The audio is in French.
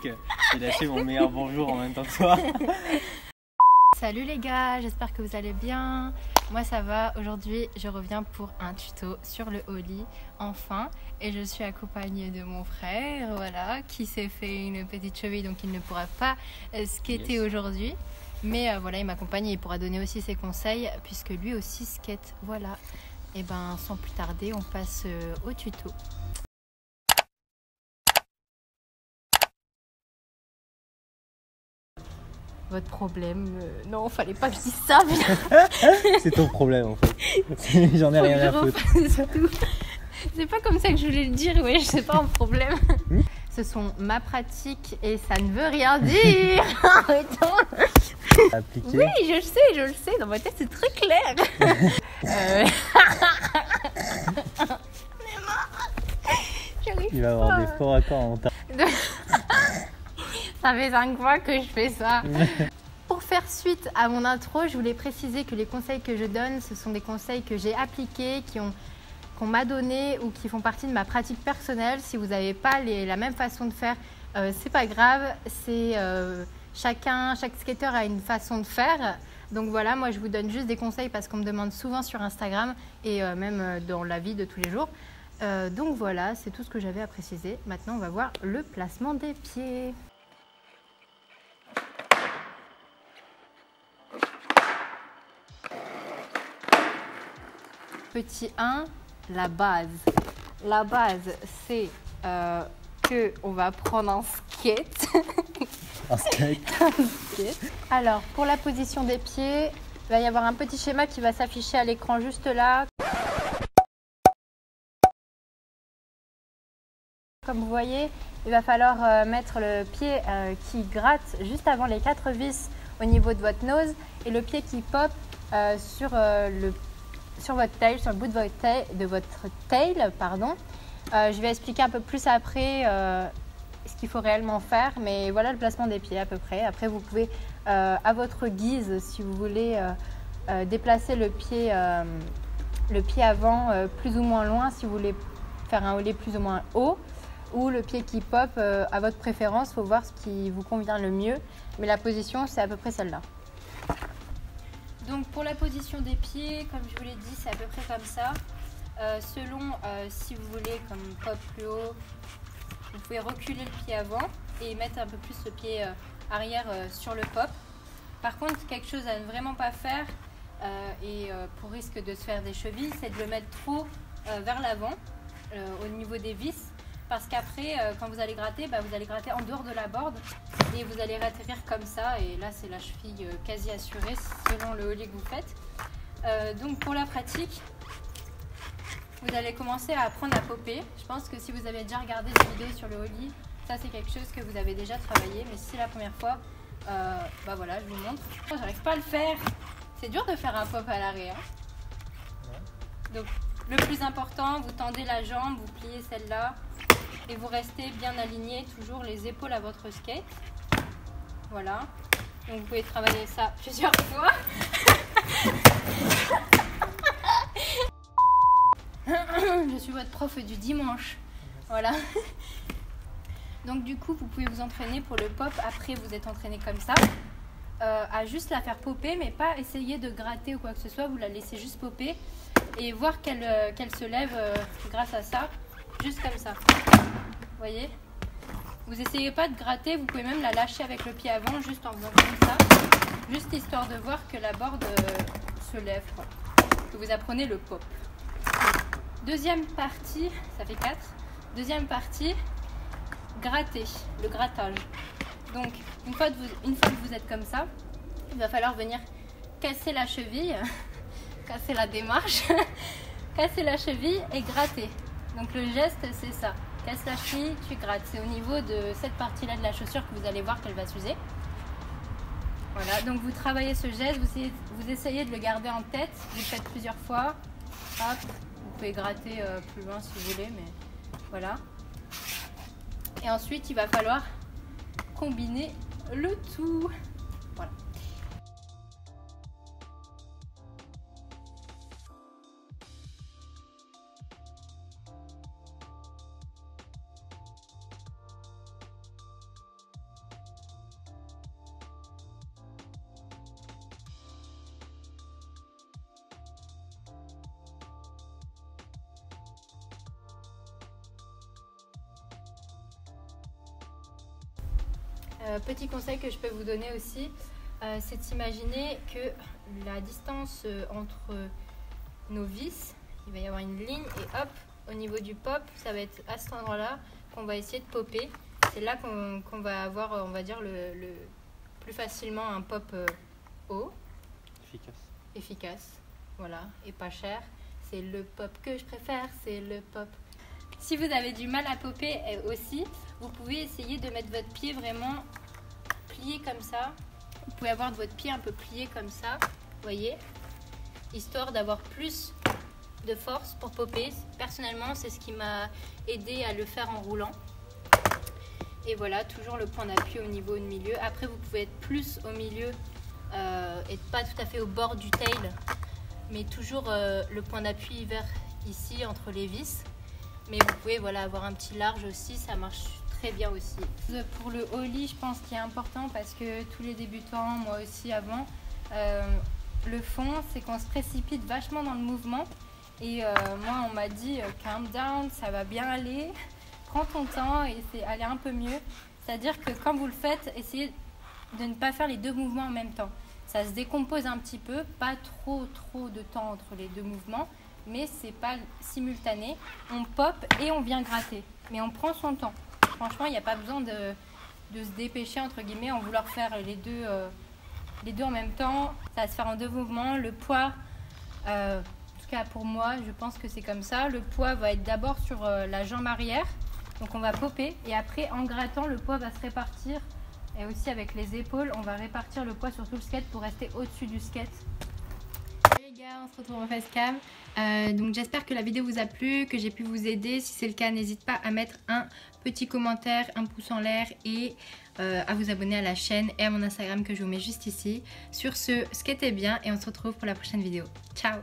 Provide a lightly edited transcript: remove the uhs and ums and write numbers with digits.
que j'ai lâché mon meilleur bonjour en même temps que toi. Salut les gars, j'espère que vous allez bien. Moi ça va, aujourd'hui je reviens pour un tuto sur le Oli, enfin. Et je suis accompagnée de mon frère, voilà, qui s'est fait une petite cheville donc il ne pourra pas skater aujourd'hui. Mais voilà, il m'accompagne et il pourra donner aussi ses conseils puisque lui aussi skate, voilà. Et ben sans plus tarder, on passe au tuto. Votre problème, non, fallait pas que je dise ça, mais... C'est ton problème en fait. J'en ai rien à foutre. C'est pas comme ça que je voulais le dire, ouais, c'est pas un problème. Ce sont ma pratique et ça ne veut rien dire. Arrêtons. Appliqué. Oui, je le sais, dans ma tête c'est très clair. Il va avoir des faux raccords en montage. Ça fait 5 fois que je fais ça. Pour faire suite à mon intro, je voulais préciser que les conseils que je donne, ce sont des conseils que j'ai appliqués, qu'on m'a donné ou qui font partie de ma pratique personnelle. Si vous n'avez pas la même façon de faire, c'est pas grave. Chaque skateur a une façon de faire. Donc voilà, moi je vous donne juste des conseils parce qu'on me demande souvent sur Instagram et même dans la vie de tous les jours. Donc voilà, c'est tout ce que j'avais à préciser. Maintenant, on va voir le placement des pieds. Petit 1, la base. La base, c'est que on va prendre un skate. Un skate. Alors, pour la position des pieds, il va y avoir un petit schéma qui va s'afficher à l'écran juste là. Comme vous voyez, il va falloir mettre le pied qui gratte juste avant les 4 vis au niveau de votre nose et le pied qui pop sur votre tail, sur le bout de votre tail, pardon. Je vais expliquer un peu plus après ce qu'il faut réellement faire, mais voilà le placement des pieds à peu près. Après, vous pouvez, à votre guise, si vous voulez, déplacer le pied avant plus ou moins loin, si vous voulez faire un ollie plus ou moins haut, ou le pied qui pop à votre préférence. Il faut voir ce qui vous convient le mieux, mais la position, c'est à peu près celle-là. Donc pour la position des pieds, comme je vous l'ai dit, c'est à peu près comme ça. Selon si vous voulez comme pop plus haut, vous pouvez reculer le pied avant et mettre un peu plus le pied arrière sur le pop. Par contre, quelque chose à ne vraiment pas faire pour risque de se faire des chevilles, c'est de le mettre trop vers l'avant au niveau des vis. Parce qu'après, quand vous allez gratter, vous allez gratter en dehors de la board et vous allez atterrir comme ça. Et là, c'est la cheville quasi assurée selon le ollie que vous faites. Donc pour la pratique, vous allez commencer à apprendre à popper. Je pense que si vous avez déjà regardé des vidéos sur le ollie, ça c'est quelque chose que vous avez déjà travaillé. Mais si c'est la première fois, voilà, je vous montre. Oh, j'arrive pas à le faire. C'est dur de faire un pop à l'arrière. Donc le plus important, vous tendez la jambe, vous pliez celle-là. Et vous restez bien aligné, toujours les épaules à votre skate. Voilà. Donc vous pouvez travailler ça plusieurs fois. Je suis votre prof du dimanche. Voilà. Donc du coup, vous pouvez vous entraîner pour le pop. Après, vous êtes entraîné comme ça. À juste la faire popper, mais pas essayer de gratter ou quoi que ce soit. Vous la laissez juste popper et voir qu'elle se lève grâce à ça. Juste comme ça. Vous voyez? Vous essayez pas de gratter, vous pouvez même la lâcher avec le pied avant, juste en faisant comme ça. Juste histoire de voir que la board se lève, quoi. Que vous apprenez le pop. Deuxième partie, ça fait 4. Deuxième partie, gratter, le grattage. Donc, une fois que vous êtes comme ça, il va falloir venir casser la cheville, casser la démarche, casser la cheville et gratter. Donc le geste, c'est ça. Casse la cheville, tu grattes. C'est au niveau de cette partie-là de la chaussure que vous allez voir qu'elle va s'user. Voilà, donc vous travaillez ce geste, vous essayez de le garder en tête. Vous le faites plusieurs fois. Hop, vous pouvez gratter plus loin si vous voulez, mais voilà. Et ensuite, il va falloir combiner le tout. Voilà. Petit conseil que je peux vous donner aussi, c'est d'imaginer que la distance entre nos vis, il va y avoir une ligne et hop, au niveau du pop, ça va être à cet endroit-là qu'on va essayer de popper. C'est là qu'on va avoir, on va dire, le plus facilement un pop haut. Efficace, voilà, et pas cher. C'est le pop que je préfère, c'est le pop. Si vous avez du mal à popper aussi, vous pouvez essayer de mettre votre pied vraiment plié comme ça. Vous pouvez avoir votre pied un peu plié comme ça, vous voyez, histoire d'avoir plus de force pour popper. Personnellement, c'est ce qui m'a aidé à le faire en roulant. Et voilà, toujours le point d'appui au niveau du milieu. Après, vous pouvez être plus au milieu et pas tout à fait au bord du tail, mais toujours le point d'appui vers ici entre les vis. Mais vous pouvez voilà, avoir un petit large aussi, ça marche très bien aussi. Pour le ollie, je pense qu'il est important parce que tous les débutants, moi aussi avant, le fond, c'est qu'on se précipite vachement dans le mouvement. Et moi, on m'a dit calm down, ça va bien aller, prends ton temps et c'est aller un peu mieux. C'est-à-dire que quand vous le faites, essayez de ne pas faire les deux mouvements en même temps. Ça se décompose un petit peu, pas trop de temps entre les deux mouvements, mais c'est pas simultané. On pop et on vient gratter, mais on prend son temps. Franchement, il n'y a pas besoin de se dépêcher entre guillemets en vouloir faire les deux en même temps. Ça va se faire en deux mouvements. Le poids, en tout cas pour moi, je pense que c'est comme ça. Le poids va être d'abord sur la jambe arrière, donc on va popper et après en grattant, le poids va se répartir. Et aussi avec les épaules, on va répartir le poids sur tout le skate pour rester au-dessus du skate. Hey les gars, on se retrouve en facecam. Donc j'espère que la vidéo vous a plu, que j'ai pu vous aider. Si c'est le cas, n'hésitez pas à mettre un petit commentaire, un pouce en l'air et à vous abonner à la chaîne et à mon Instagram que je vous mets juste ici. Sur ce, skatez bien et on se retrouve pour la prochaine vidéo. Ciao!